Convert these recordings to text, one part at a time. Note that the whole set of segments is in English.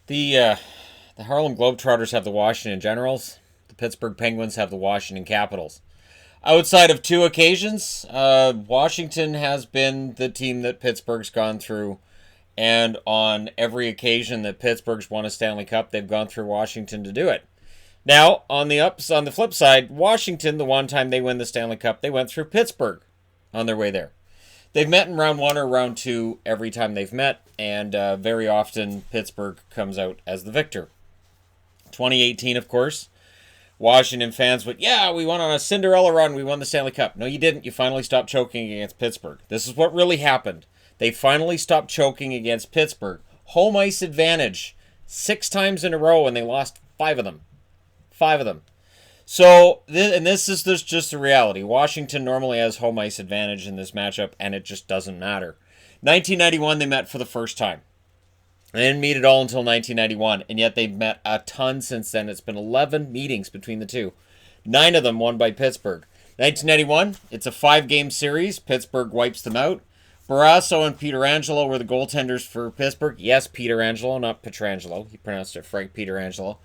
The Harlem Globetrotters have the Washington Generals. The Pittsburgh Penguins have the Washington Capitals. Outside of two occasions, Washington has been the team that Pittsburgh's gone through, and on every occasion that Pittsburgh's won a Stanley Cup, they've gone through Washington to do it. Now, on the flip side, Washington, the one time they win the Stanley Cup, they went through Pittsburgh on their way there. They've met in round one or round two every time they've met, and very often Pittsburgh comes out as the victor. 2018, of course, Washington fans went, yeah, we went on a Cinderella run, we won the Stanley Cup. No, you didn't. You finally stopped choking against Pittsburgh. This is what really happened. They finally stopped choking against Pittsburgh. Home ice advantage 6 times in a row, and they lost 5 of them. 5 of them. So, this is just the reality. Washington normally has home ice advantage in this matchup, and it just doesn't matter. 1991, they met for the first time. They didn't meet at all until 1991, and yet they've met a ton since then. It's been 11 meetings between the two. 9 of them won by Pittsburgh. 1991, it's a 5-game series. Pittsburgh wipes them out. Barrasso and Pietrangelo were the goaltenders for Pittsburgh. Yes, Pietrangelo, not Pietrangelo. He pronounced it Frank Pietrangelo.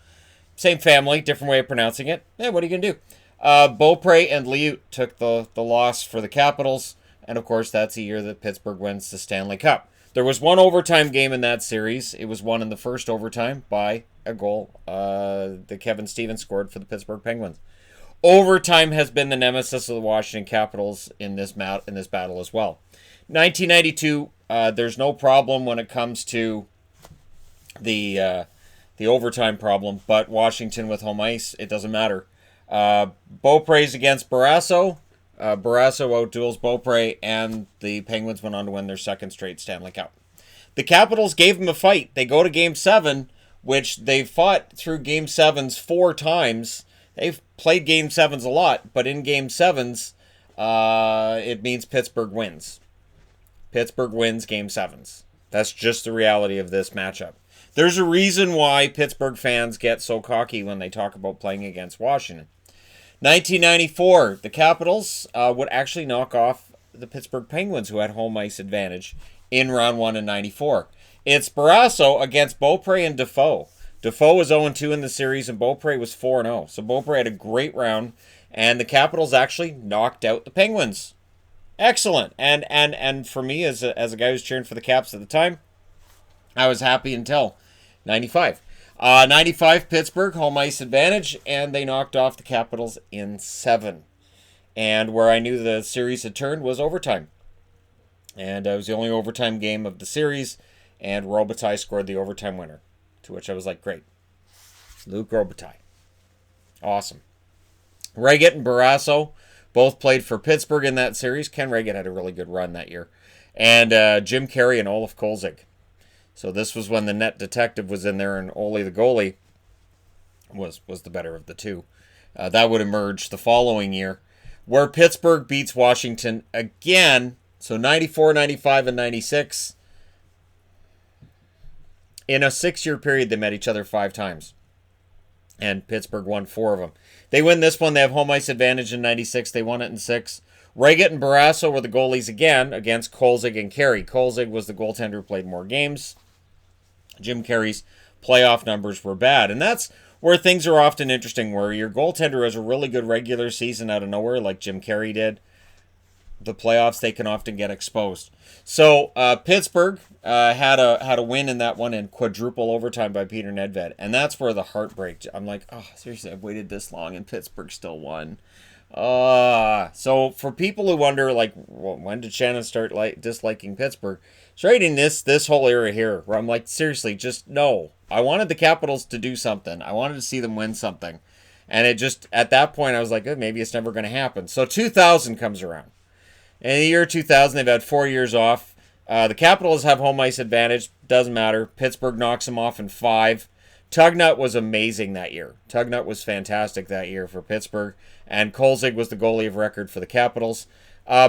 Same family, different way of pronouncing it. What are you going to do? Beaupre and Liut took the loss for the Capitals. And, of course, that's the year that Pittsburgh wins the Stanley Cup. There was one overtime game in that series. It was won in the first overtime by a goal that Kevin Stevens scored for the Pittsburgh Penguins. Overtime has been the nemesis of the Washington Capitals in this battle as well. 1992, there's no problem when it comes to the overtime problem, but Washington with home ice, it doesn't matter. Beaupre's against Barrasso. Barrasso outduels Beaupre, and the Penguins went on to win their second straight Stanley Cup. The Capitals gave them a fight. They go to Game 7, which they fought through Game 7s 4 times. They've played Game 7s a lot, but in Game 7s, it means Pittsburgh wins. Pittsburgh wins Game 7s. That's just the reality of this matchup. There's a reason why Pittsburgh fans get so cocky when they talk about playing against Washington. 1994, the Capitals would actually knock off the Pittsburgh Penguins, who had home ice advantage in round 1 in 94. It's Barrasso against Beaupre and Defoe. Defoe was 0-2 in the series, and Beaupre was 4-0. So Beaupre had a great round, and the Capitals actually knocked out the Penguins. Excellent. And for me, as a guy who was cheering for the Caps at the time, I was happy until 95. 95, Pittsburgh, home ice advantage, and they knocked off the Capitals in 7. And where I knew the series had turned was overtime. And it was the only overtime game of the series, and Robitaille scored the overtime winner, to which I was like, great. Luc Robitaille. Awesome. Reget and Barrasso both played for Pittsburgh in that series. Ken Reget had a really good run that year. And Jim Carey and Olaf Kolzig. So this was when the net detective was in there, and Ole the goalie was the better of the two. That would emerge the following year, where Pittsburgh beats Washington again. So 94, 95, and 96. In a 6-year period, they met each other 5 times. And Pittsburgh won 4 of them. They win this one. They have home ice advantage in 96. They won it in 6. Reget and Barrasso were the goalies again against Kolzig and Carey. Kolzig was the goaltender who played more games. Jim Carey's playoff numbers were bad. And that's where things are often interesting, where your goaltender has a really good regular season out of nowhere, like Jim Carey did. The playoffs, they can often get exposed. So Pittsburgh had a win in that one in quadruple overtime by Peter Nedved. And that's where the heartbreak. I'm like, oh, seriously, I've waited this long and Pittsburgh still won. So for people who wonder, like, well, when did Shannon start disliking Pittsburgh? It's right in this whole era here, where I'm like, seriously, just no. I wanted the Capitals to do something. I wanted to see them win something. And it just, at that point, I was like, oh, maybe it's never going to happen. So 2000 comes around. In the year 2000, they've had 4 years off. The Capitals have home ice advantage. Doesn't matter. Pittsburgh knocks them off in 5. Tugnut was amazing that year. Tugnut was fantastic that year for Pittsburgh. And Kolzig was the goalie of record for the Capitals.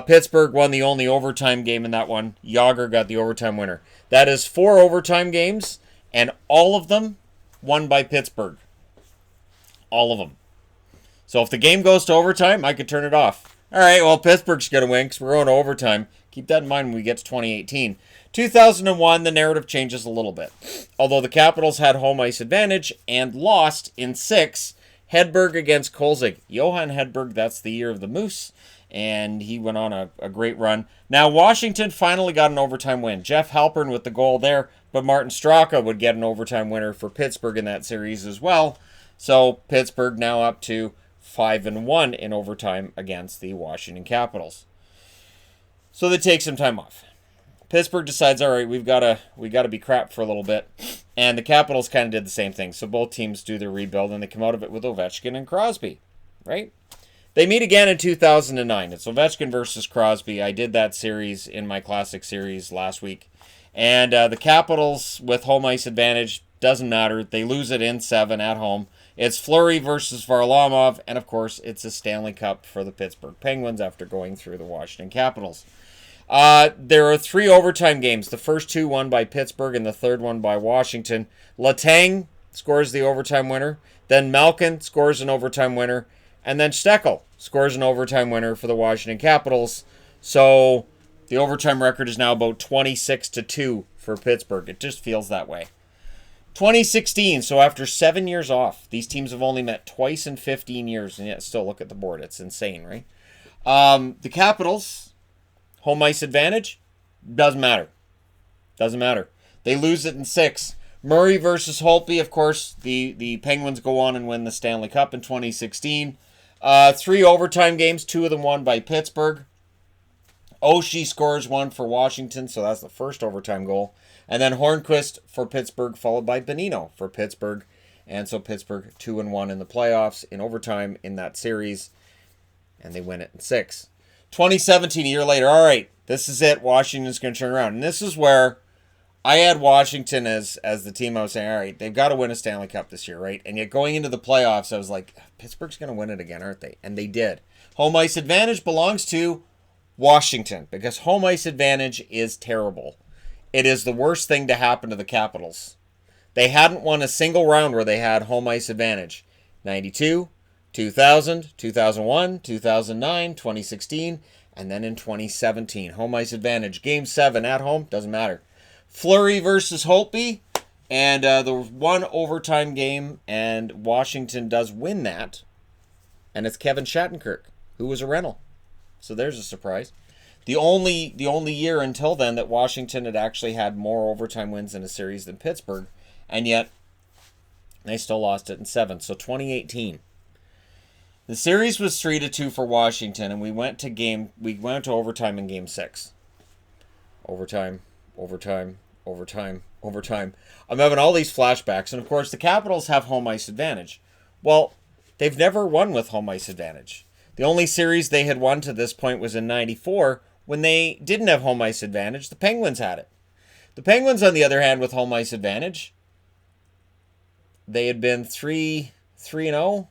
Pittsburgh won the only overtime game in that one. Yager got the overtime winner. That is 4 overtime games, and all of them won by Pittsburgh. All of them. So if the game goes to overtime, I could turn it off. All right, well, Pittsburgh's going to win because we're going to overtime. Keep that in mind when we get to 2018. 2001, the narrative changes a little bit. Although the Capitals had home ice advantage and lost in 6, Hedberg against Kolzig. Johan Hedberg, that's the year of the Moose, and he went on a great run. Now, Washington finally got an overtime win. Jeff Halpern with the goal there, but Martin Straka would get an overtime winner for Pittsburgh in that series as well. So Pittsburgh now up to 5-1 in overtime against the Washington Capitals. So they take some time off. Pittsburgh decides, all right, we got to be crap for a little bit, and the Capitals kind of did the same thing. So both teams do their rebuild, and they come out of it with Ovechkin and Crosby, right? They meet again in 2009. It's Ovechkin versus Crosby. I did that series in my Classic series last week, and the Capitals with home ice advantage, doesn't matter. They lose it in 7 at home. It's Fleury versus Varlamov, and of course, it's a Stanley Cup for the Pittsburgh Penguins after going through the Washington Capitals. There are 3 overtime games. The first 2 won by Pittsburgh and the third one by Washington. Letang scores the overtime winner. Then Malkin scores an overtime winner. And then Steckel scores an overtime winner for the Washington Capitals. So the overtime record is now about 26-2 for Pittsburgh. It just feels that way. 2016, so after 7 years off, these teams have only met twice in 15 years, and yet still look at the board. It's insane, right? The Capitals, home ice advantage, doesn't matter. Doesn't matter. They lose it in 6. Murray versus Holtby, of course, the Penguins go on and win the Stanley Cup in 2016. 3 overtime games, 2 of them won by Pittsburgh. Oshie scores 1 for Washington, so that's the first overtime goal. And then Hornquist for Pittsburgh, followed by Bonino for Pittsburgh. And so Pittsburgh 2-1 in the playoffs in overtime in that series. And they win it in 6. 2017, a year later, all right, this is it. Washington's going to turn around. And this is where I had Washington as the team. I was saying, all right, they've got to win a Stanley Cup this year, right? And yet going into the playoffs, I was like, Pittsburgh's going to win it again, aren't they? And they did. Home ice advantage belongs to Washington because home ice advantage is terrible. It is the worst thing to happen to the Capitals. They hadn't won a single round where they had home ice advantage. 92, 2000, 2001, 2009, 2016, and then in 2017. Home ice advantage. Game 7 at home, doesn't matter. Fleury versus Holtby, and the 1 overtime game, and Washington does win that. And it's Kevin Shattenkirk, who was a rental. So there's a surprise. The only year until then that Washington had actually had more overtime wins in a series than Pittsburgh, and yet they still lost it in 7. So 2018. The series was 3-2 for Washington, and we went to overtime in Game 6. Overtime. I'm having all these flashbacks, and of course the Capitals have home ice advantage. Well, they've never won with home ice advantage. The only series they had won to this point was in 94, when they didn't have home ice advantage. The Penguins had it. The Penguins, on the other hand, with home ice advantage, they had been 3-0, 3-1.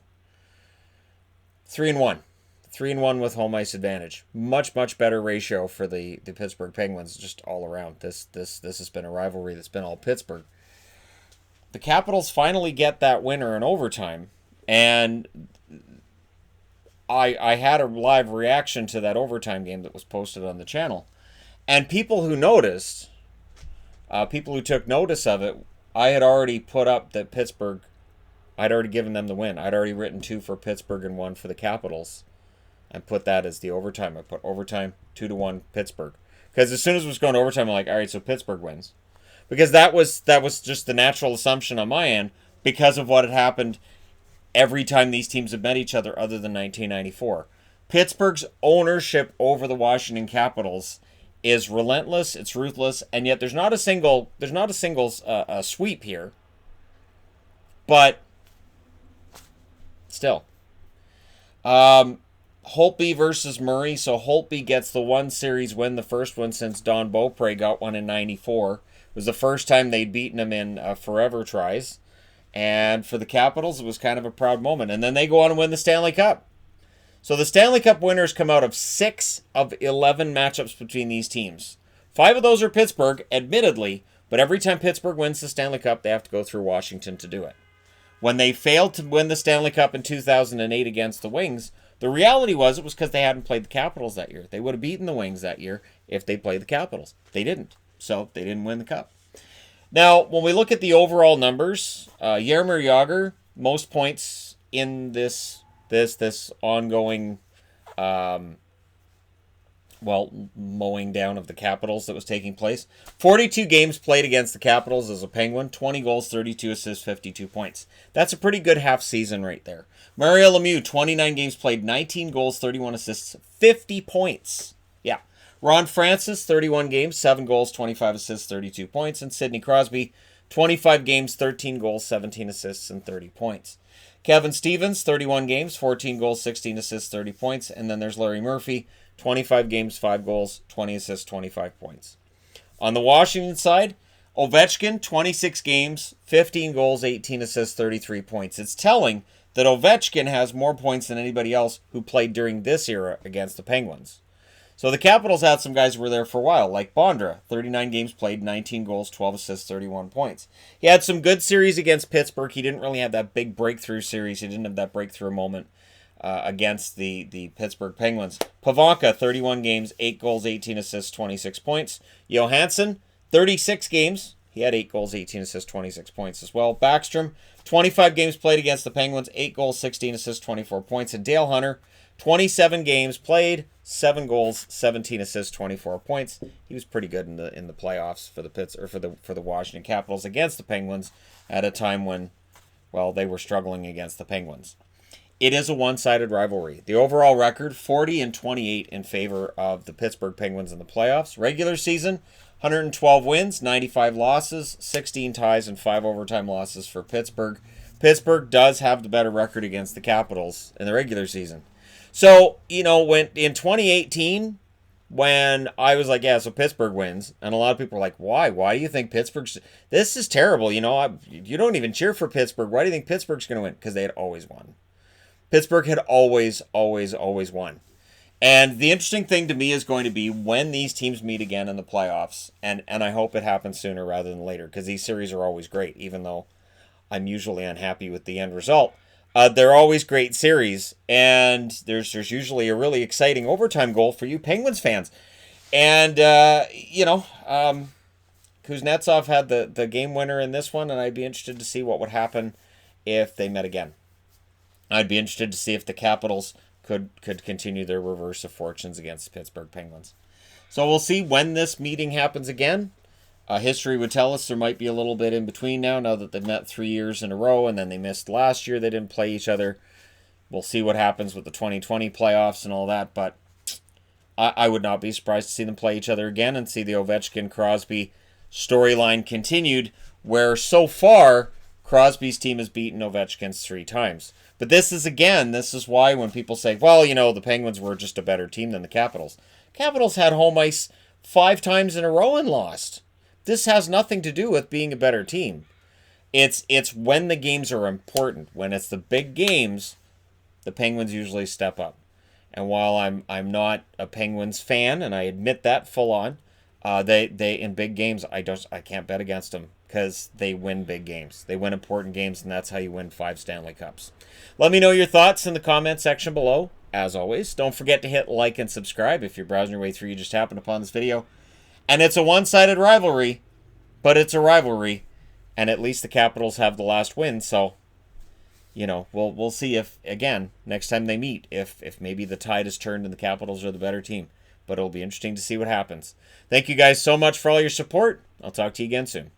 3-1 with home ice advantage. Much better ratio for the Pittsburgh Penguins, just all around. This has been a rivalry that's been all Pittsburgh. The Capitals finally get that winner in overtime, and I had a live reaction to that overtime game that was posted on the channel. And people who noticed, people who took notice of it, I had already put up that Pittsburgh, I'd already given them the win. I'd already written 2 for Pittsburgh and 1 for the Capitals. And put that as the overtime. I put overtime 2-1 Pittsburgh. Because as soon as it was going to overtime, I'm like, all right, so Pittsburgh wins. Because that was just the natural assumption on my end because of what had happened every time these teams have met each other other than 1994. Pittsburgh's ownership over the Washington Capitals is relentless, it's ruthless, and yet there's not a single sweep here. But still. Holtby versus Murray. So Holtby gets the 1 series win, the first one since Don Beaupre got one in 94. It was the first time they'd beaten him in forever tries. And for the Capitals, it was kind of a proud moment. And then they go on and win the Stanley Cup. So the Stanley Cup winners come out of 6 of 11 matchups between these teams. 5 of those are Pittsburgh, admittedly, but every time Pittsburgh wins the Stanley Cup, they have to go through Washington to do it. When they failed to win the Stanley Cup in 2008 against the Wings, the reality was it was because they hadn't played the Capitals that year. They would have beaten the Wings that year if they played the Capitals. They didn't. So they didn't win the cup. Now, when we look at the overall numbers, Jaromir Jagr, most points in this ongoing, mowing down of the Capitals that was taking place. 42 games played against the Capitals as a Penguin, 20 goals, 32 assists, 52 points. That's a pretty good half season right there. Mario Lemieux, 29 games played, 19 goals, 31 assists, 50 points. Yeah. Ron Francis, 31 games, 7 goals, 25 assists, 32 points. And Sidney Crosby, 25 games, 13 goals, 17 assists, and 30 points. Kevin Stevens, 31 games, 14 goals, 16 assists, 30 points. And then there's Larry Murphy, 25 games, 5 goals, 20 assists, 25 points. On the Washington side, Ovechkin, 26 games, 15 goals, 18 assists, 33 points. It's telling that Ovechkin has more points than anybody else who played during this era against the Penguins. So the Capitals had some guys who were there for a while, like Bondra, 39 games played, 19 goals, 12 assists, 31 points. He had some good series against Pittsburgh. He didn't really have that big breakthrough series. He didn't have that breakthrough moment against the Pittsburgh Penguins. Pavanka, 31 games, 8 goals, 18 assists, 26 points. Johansson, 36 games. He had 8 goals, 18 assists, 26 points as well. Backstrom, 25 games played against the Penguins, 8 goals, 16 assists, 24 points. And Dale Hunter, 27 games played, 7 goals, 17 assists, 24 points. He was pretty good in the playoffs for the Washington Capitals against the Penguins at a time when, well, they were struggling against the Penguins. It is a one-sided rivalry. The overall record, 40-28 in favor of the Pittsburgh Penguins in the playoffs. Regular season, 112 wins, 95 losses, 16 ties, and 5 overtime losses for Pittsburgh. Pittsburgh does have the better record against the Capitals in the regular season. So, when in 2018, when I was like, yeah, so Pittsburgh wins, and a lot of people were like, why? Why do you think Pittsburgh's... This is terrible, you don't even cheer for Pittsburgh. Why do you think Pittsburgh's going to win? Because they had always won. Pittsburgh had always won. And the interesting thing to me is going to be when these teams meet again in the playoffs, and I hope it happens sooner rather than later, because these series are always great, even though I'm usually unhappy with the end result. They're always great series, and there's usually a really exciting overtime goal for you Penguins fans. And, Kuznetsov had the game winner in this one, and I'd be interested to see what would happen if they met again. I'd be interested to see if the Capitals could continue their reverse of fortunes against the Pittsburgh Penguins. So we'll see when this meeting happens again. History would tell us there might be a little bit in between now that they've met 3 years in a row, and then they missed last year. They didn't play each other. We'll see what happens with the 2020 playoffs and all that, but I would not be surprised to see them play each other again and see the Ovechkin-Crosby storyline continued, where so far Crosby's team has beaten Ovechkin's 3 times. But this is why when people say, well, the Penguins were just a better team than the Capitals. Capitals had home ice 5 times in a row and lost. This has nothing to do with being a better team. It's when the games are important. When it's the big games, the Penguins usually step up. And while I'm not a Penguins fan, and I admit that full on, they in big games I can't bet against them because they win big games. They win important games, and that's how you win 5 Stanley Cups. Let me know your thoughts in the comment section below. As always, don't forget to hit like and subscribe if you're browsing your way through. You just happened upon this video. And it's a one-sided rivalry, but it's a rivalry, and at least the Capitals have the last win, so, we'll see if, again, next time they meet, if maybe the tide is turned and the Capitals are the better team. But it'll be interesting to see what happens. Thank you guys so much for all your support. I'll talk to you again soon.